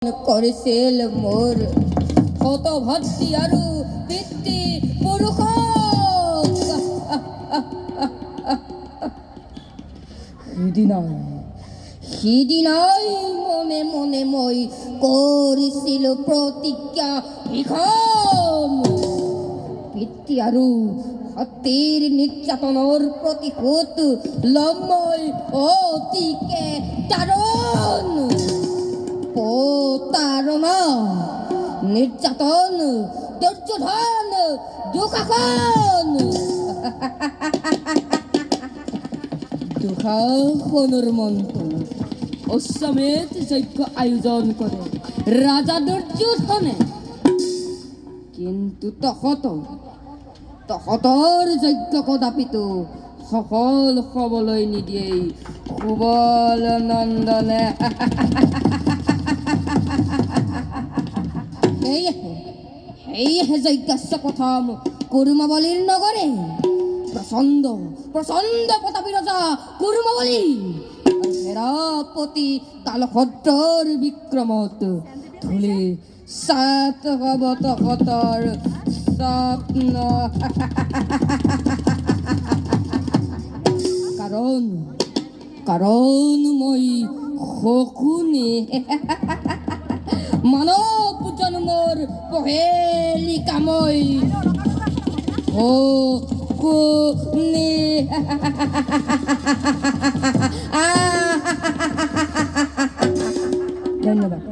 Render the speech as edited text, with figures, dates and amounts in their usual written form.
কৰিছিল মোৰ কত ভক্তি আৰু পিতৃ পুৰুষক সিদিনাই মনে মনে মই কৰিছিলো প্ৰতিজ্ঞা ভীষণ পিতৃ আৰু সতীৰ নিৰ্যাতনৰ প্ৰতিশোধ ল'ম মই অতিকে তাৰণ প্ৰতাৰণা নিৰ্যাতন দুৰ্যোধন দুঃশাসন দুঃশাসনেৰ মন্ত্ৰ অশ্বমেধ যজ্ঞ আয়োজন কৰে ৰাজা দুৰ্যোধনে কিন্তু তহতৰ যজ্ঞ কদাপিত সফল হবলৈ নিদিয়েই সুবল নন্দনে সেয়েহে যজ্ঞস্য প্ৰথম কুৰুমাৱলীৰ নগৰে প্ৰচণ্ড প্ৰতাপী ৰজা কুৰুমাৱলী সেনাপতি তালভদ্ৰৰ বিক্ৰমত ধূলি সাত অৱতহতৰ স্বপ্ন কাৰণ মই শকুনি মানৱ জন্মৰ পহেলিকা মই শকুনি ধন্যবাদ।